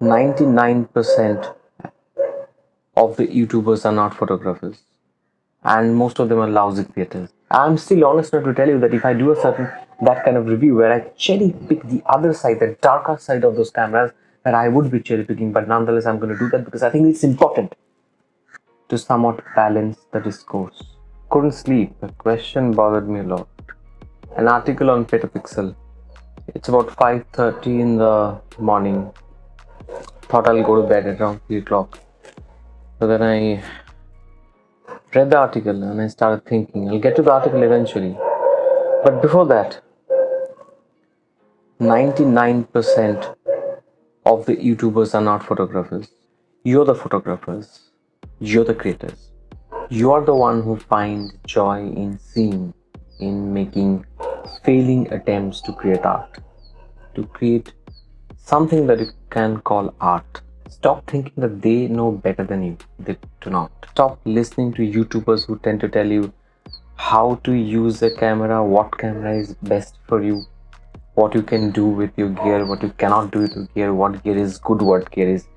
99% of the YouTubers are not photographers, and most of them are lousy creators. I'm still honest enough to tell you that if I do a certain that kind of review where I cherry pick the other side, the darker side of those cameras, that I would be cherry picking, but nonetheless I'm going to do that because I think it's important to somewhat balance the discourse. Couldn't sleep. A question bothered me a lot. An article on Petapixel. It's about 5:30 in the morning. Thought I'll go to bed at around 3 o'clock. So then I read the article and I started thinking. I'll get to the article eventually. But before that, 99% of the YouTubers are not photographers. You're the photographers. You're the creators. You are the one who find joy in seeing, in making failing attempts to create art, to create something that you can call art. Stop thinking that they know better than you. They do not. Stop listening to YouTubers who tend to tell you how to use a camera, what camera is best for you, what you can do with your gear, what you cannot do with your gear, what gear is good, what gear is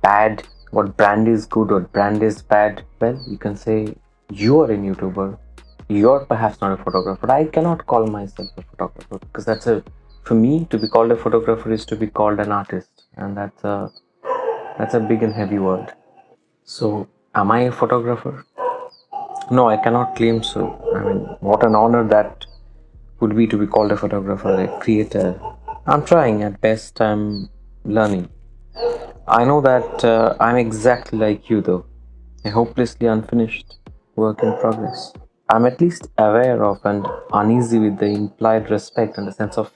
bad, what brand is good, what brand is bad. Well, you can say you're a YouTuber, you're perhaps not a photographer. I cannot call myself a photographer because for me to be called a photographer is to be called an artist, and that's a big and heavy word. So, am I a photographer? No, I cannot claim so. I mean, what an honor that would be to be called a photographer, a creator. I'm trying at best, I'm learning. I know that I'm exactly like you though, a hopelessly unfinished work in progress. I'm at least aware of and uneasy with the implied respect and the sense of,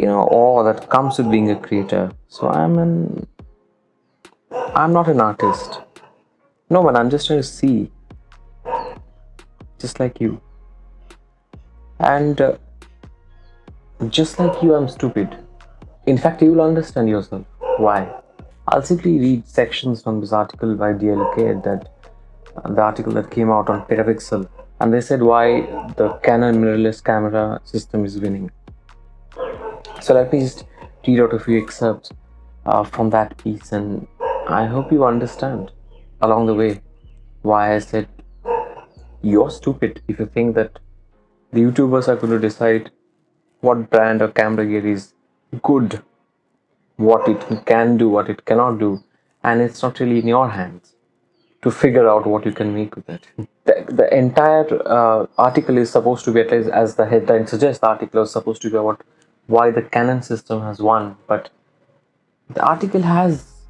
awe that comes with being a creator. So I'm not an artist. No man, I'm just trying to see, just like you. And just like you, I'm stupid. In fact, you will understand yourself. Why? I'll simply read sections from this article by DLK, the article that came out on Petapixel, and they said why the Canon mirrorless camera system is winning. So let me just read out a few excerpts from that piece, and I hope you understand along the way why I said you're stupid if you think that the YouTubers are going to decide what brand or camera gear is good, what it can do, what it cannot do, and it's not really in your hands to figure out what you can make with it. The entire article is supposed to be, at least as the headline suggests, the article is supposed to be about why the Canon system has won, but the article has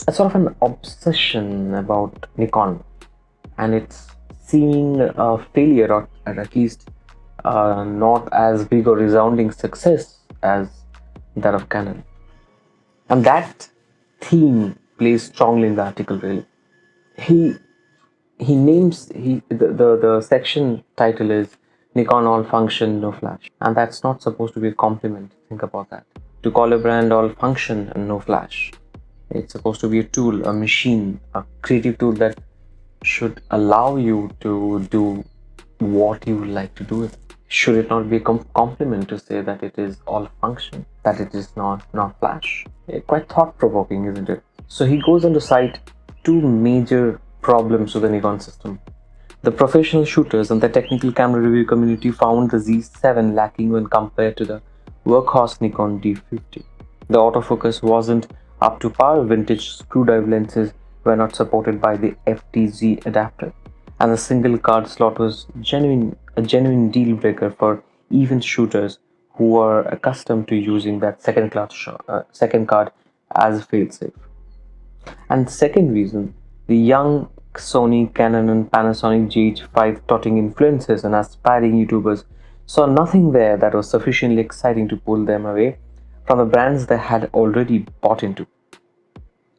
a sort of an obsession about Nikon and its seeming failure, or at least not as big or resounding success as that of Canon. And that theme plays strongly in the article, really. He he names the section title is Nikon all function no flash, and that's not supposed to be a compliment. Think about that. To call a brand all function and no flash, it's supposed to be a tool, a machine, a creative tool that should allow you to do what you like to do with it. Should it not be a compliment to say that it is all function, that it is not flash? Quite thought provoking, isn't it? So he goes on to cite two major problems with the Nikon system. The professional shooters and the technical camera review community found the Z7 lacking when compared to the workhorse Nikon D50. The autofocus wasn't up to par, vintage screwdriver lenses were not supported by the FTZ adapter, and the single card slot was a genuine deal breaker for even shooters who are accustomed to using that second card as a failsafe. And second reason, the young Sony, Canon and Panasonic GH5 totting influencers and aspiring YouTubers saw nothing there that was sufficiently exciting to pull them away from the brands they had already bought into.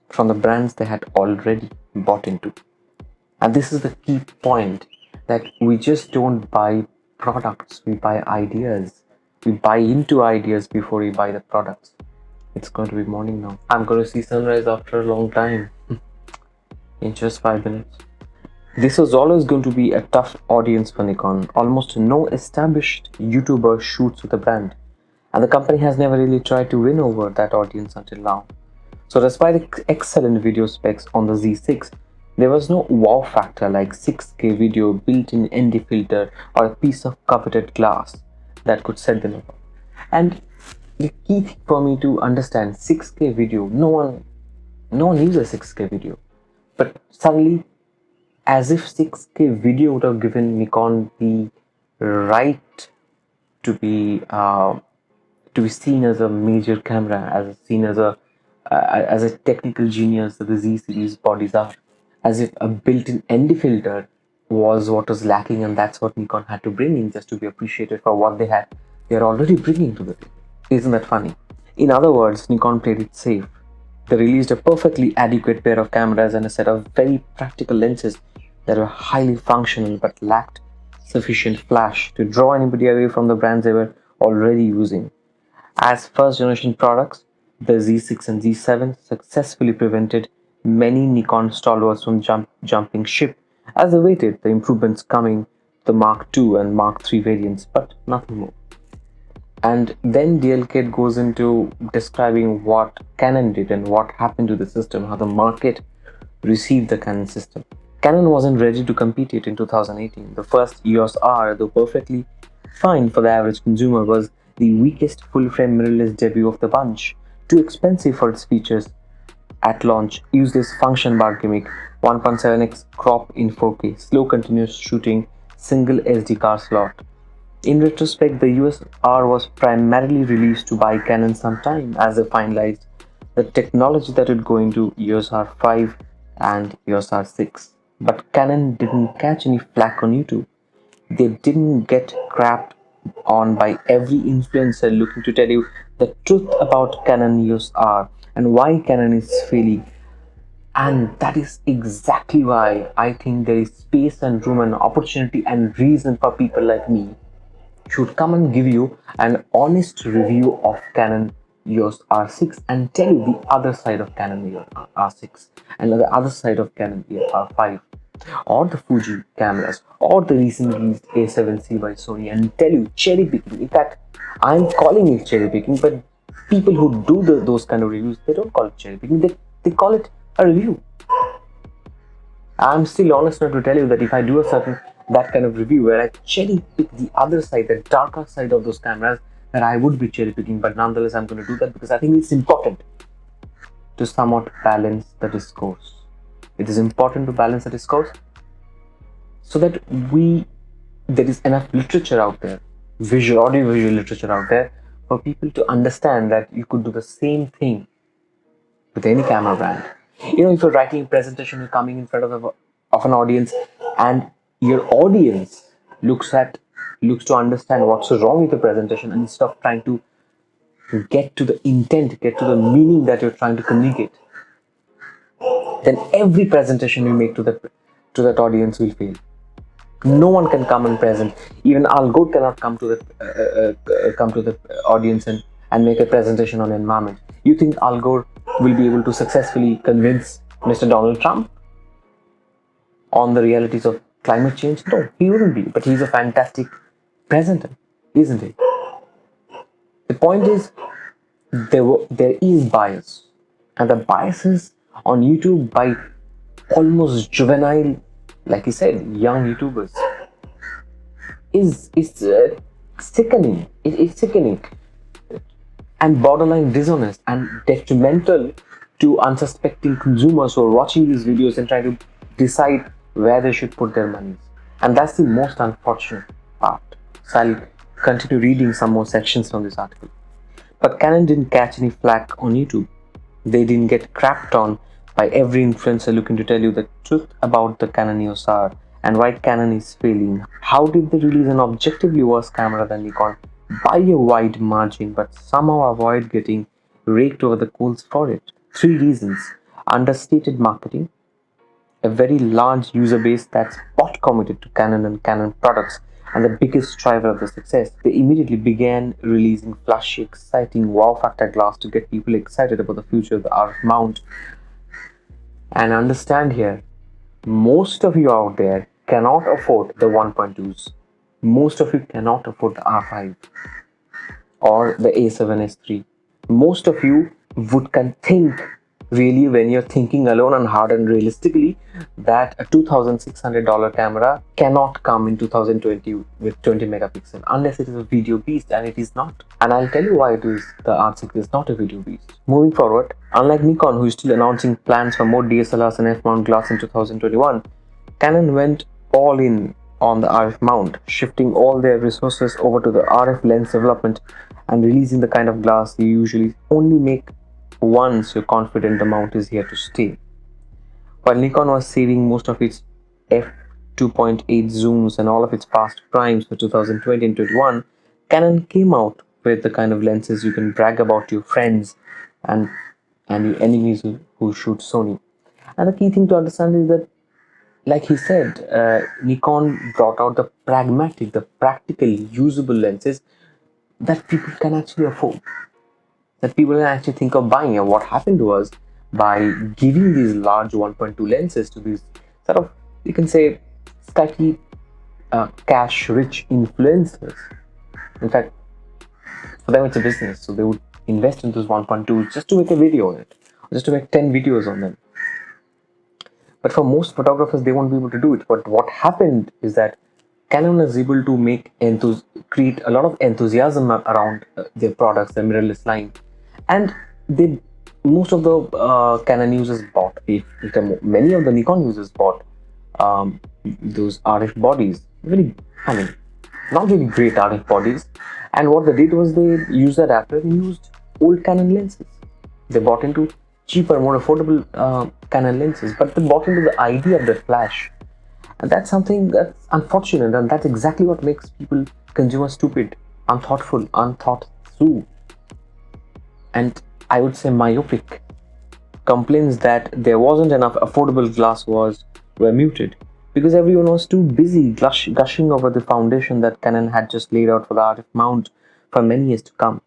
From the brands they had already bought into. And this is the key point, that we just don't buy products, we buy ideas. We buy into ideas before we buy the products. It's going to be morning now. I'm going to see sunrise after a long time. In just 5 minutes. This was always going to be a tough audience for Nikon. Almost no established YouTuber shoots with the brand, and the company has never really tried to win over that audience until now. So despite excellent video specs on the Z6, there was no wow factor like 6K video, built-in ND filter, or a piece of coveted glass that could set them apart. And the key thing for me to understand, 6K video, no one uses 6K video. But suddenly, as if 6K video would have given Nikon the right to be seen as a major camera, as seen as a technical genius that the Z series bodies are, as if a built-in ND filter was what was lacking, and that's what Nikon had to bring in just to be appreciated for what they're already bringing to the table. Isn't that funny? In other words, Nikon played it safe. They released a perfectly adequate pair of cameras and a set of very practical lenses that were highly functional but lacked sufficient flash to draw anybody away from the brands they were already using. As first generation products, the Z6 and Z7 successfully prevented many Nikon stalwarts from jumping ship as they waited the improvements coming, the Mark II and Mark III variants, but nothing more. And then DLK goes into describing what Canon did and what happened to the system, how the market received the Canon system. Canon wasn't ready to compete it in 2018. The first EOS R, though perfectly fine for the average consumer, was the weakest full-frame mirrorless debut of the bunch. Too expensive for its features at launch, used this function bar gimmick, 1.7x crop in 4K, slow continuous shooting, single SD card slot. In retrospect, the US R was primarily released to buy Canon sometime as they finalized the technology that would go into EOS R5 and EOS R6. But Canon didn't catch any flack on YouTube. They didn't get crapped on by every influencer looking to tell you the truth about Canon EOS R and why Canon is failing. And that is exactly why I think there is space and room and opportunity and reason for people like me should come and give you an honest review of Canon EOS R6 and tell you the other side of Canon EOS R6 and the other side of Canon EOS R5 or the Fuji cameras or the recently released A7C by Sony and tell you cherry picking. In fact, I'm calling it cherry picking, but people who do those kind of reviews, they don't call it cherry picking, they call it a review. I'm still honest enough to tell you that if I do that kind of review where I cherry pick the other side, the darker side of those cameras, that I would be cherry picking, but nonetheless I'm going to do that because I think it's important to somewhat balance the discourse. It is important to balance the discourse so that there is enough literature out there, audiovisual literature out there, for people to understand that you could do the same thing with any camera brand. If you're writing a presentation, you're coming in front of an audience, and your audience looks to understand what's wrong with the presentation, and instead of trying to get to the intent, get to the meaning that you're trying to communicate, then every presentation you make to that audience will fail. No one can come and present. Even Al Gore cannot come to the audience and make a presentation on environment. You think Al Gore will be able to successfully convince Mr. Donald Trump on the realities of climate change? No, he wouldn't be. But he's a fantastic presenter, isn't he? The point is, there is bias, and the biases on YouTube by almost juvenile, like he said, young YouTubers is sickening. It's sickening and borderline dishonest and detrimental to unsuspecting consumers who are watching these videos and trying to decide where they should put their money. And that's the most unfortunate part. So I'll continue reading some more sections from this article. But Canon didn't catch any flack on YouTube. They didn't get crapped on by every influencer looking to tell you the truth about the Canon EOS R and why Canon is failing. How did they release an objectively worse camera than Nikon by a wide margin but somehow avoid getting raked over the coals for it? 3 reasons: understated marketing, a very large user base that's bot committed to Canon and Canon products, and the biggest driver of the success. They immediately began releasing flashy, exciting wow factor glass to get people excited about the future of the RF mount. And understand here, most of you out there cannot afford the 1.2s. Most of you cannot afford the R5 or the A7S III. Most of you can think really, when you're thinking alone and hard and realistically, that a $2,600 camera cannot come in 2020 with 20 megapixel unless it is a video beast, and it is not. And I'll tell you why it is. The R6 is not a video beast. Moving forward, unlike Nikon, who is still announcing plans for more DSLRs and f-mount glass in 2021, Canon went all in on the RF mount, shifting all their resources over to the RF lens development and releasing the kind of glass you usually only make once you're confident the mount is here to stay. While Nikon was saving most of its f2.8 zooms and all of its fast primes for 2020 and 21, Canon came out with the kind of lenses you can brag about to your friends and your enemies who shoot Sony. And the key thing to understand is that, like he said, Nikon brought out the pragmatic, the practical, usable lenses that people can actually afford, that people can actually think of buying. And what happened was, by giving these large 1.2 lenses to these sort of, you can say, slightly cash-rich influencers. In fact, for them it's a business, so they would invest in those 1.2 just to make a video on it, just to make 10 videos on them. But for most photographers, they won't be able to do it. But what happened is that Canon is able to create a lot of enthusiasm around their products, the mirrorless line, and most of the Canon users bought. Many of the Nikon users bought those RF bodies. Not really great RF bodies. And what they did was they used that after and used old Canon lenses. They bought into cheaper, more affordable Canon lenses, but they bought into the idea of the flash. And that's something that's unfortunate, and that's exactly what makes consumers stupid, unthoughtful, unthought through, and I would say myopic. Complaints that there wasn't enough affordable glass were muted because everyone was too busy gushing over the foundation that Canon had just laid out for the RF mount for many years to come.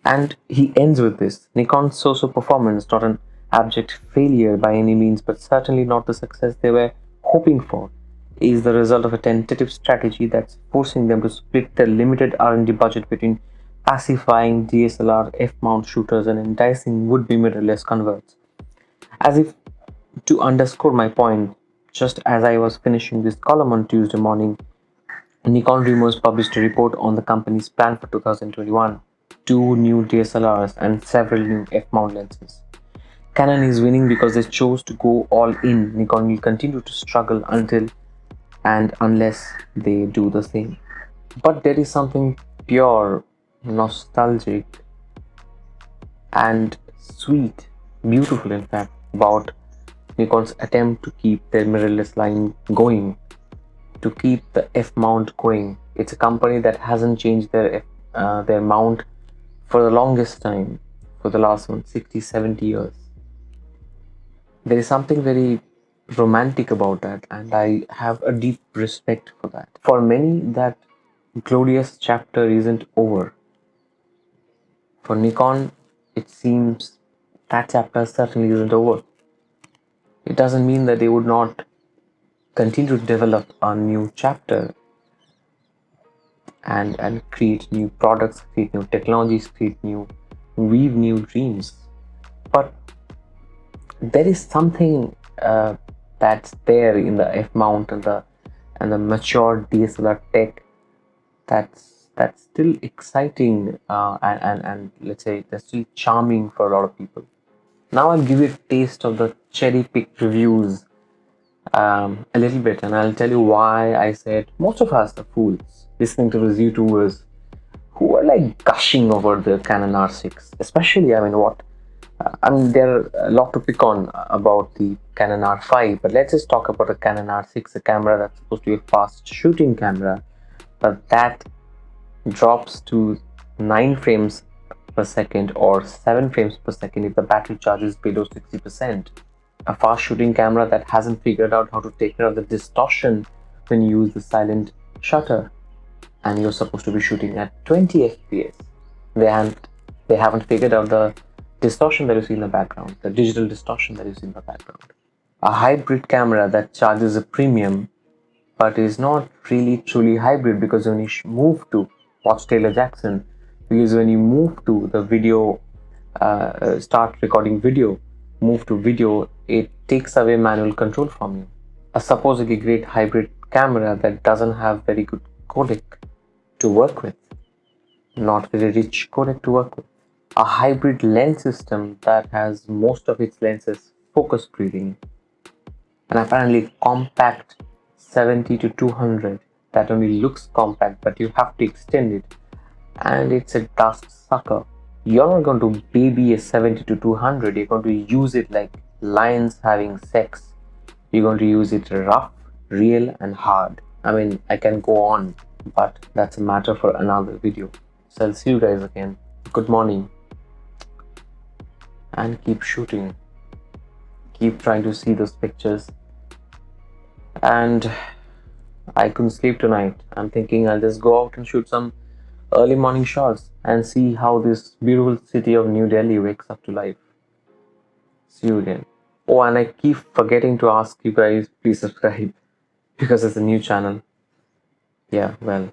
And he ends with this: Nikon's so-so performance, not an abject failure by any means, but certainly not the success they were hoping for, is the result of a tentative strategy that's forcing them to split their limited R&D budget between pacifying DSLR F-mount shooters and enticing would-be mirrorless converts. As if to underscore my point, just as I was finishing this column on Tuesday morning, Nikon Rumors published a report on the company's plan for 2021, 2 new DSLRs and several new f-mount lenses. Canon is winning because they chose to go all in. Nikon will continue to struggle until and unless they do the same. But there is something pure, nostalgic, and sweet, beautiful in fact, about Nikon's attempt to keep their mirrorless line going, to keep the F-mount going. It's a company that hasn't changed their mount for the longest time, for the last 60-70 years. There is something very romantic about that, and I have a deep respect for that. For many, that glorious chapter isn't over. For Nikon, it seems that chapter certainly isn't over. It doesn't mean that they would not continue to develop a new chapter and create new products, create new technologies, weave new dreams. But there is something that's there in the F-mount and the mature DSLR tech that's still exciting and let's say that's still charming for a lot of people. Now I'll give you a taste of the cherry-picked reviews a little bit, and I'll tell you why I said most of us are fools listening to these YouTubers who are like gushing over the Canon R6, especially. There are a lot to pick on about the Canon R5, but let's just talk about the Canon R6, a camera that's supposed to be a fast shooting camera, but that drops to 9 frames per second or 7 frames per second if the battery charge is below 60%. A fast shooting camera that hasn't figured out how to take care of the distortion when you use the silent shutter, and you're supposed to be shooting at 20 fps. They haven't figured out the distortion that you see in the background, the digital distortion that you see in the background. A hybrid camera that charges a premium but is not really truly hybrid, because when you move to watch Taylor Jackson, because when you move to the video, start recording video, move to video, it takes away manual control from you. A supposedly great hybrid camera that doesn't have very good codec to work with, not very rich codec to work with. A hybrid lens system that has most of its lenses focus breathing, and apparently compact 70 to 200 that only looks compact but you have to extend it, and it's a dust sucker. You're not going to baby a 70 to 200, you're going to use it like lions having sex. You're going to use it rough, real, and hard. I mean, I can go on, but that's a matter for another video. So I'll see you guys again. Good morning, and keep shooting. Keep trying to see those pictures. And I couldn't sleep tonight. I'm thinking I'll just go out and shoot some early morning shots and see how this beautiful city of New Delhi wakes up to life. See you again. Oh, and I keep forgetting to ask you guys, please subscribe because it's a new channel. Yeah, well.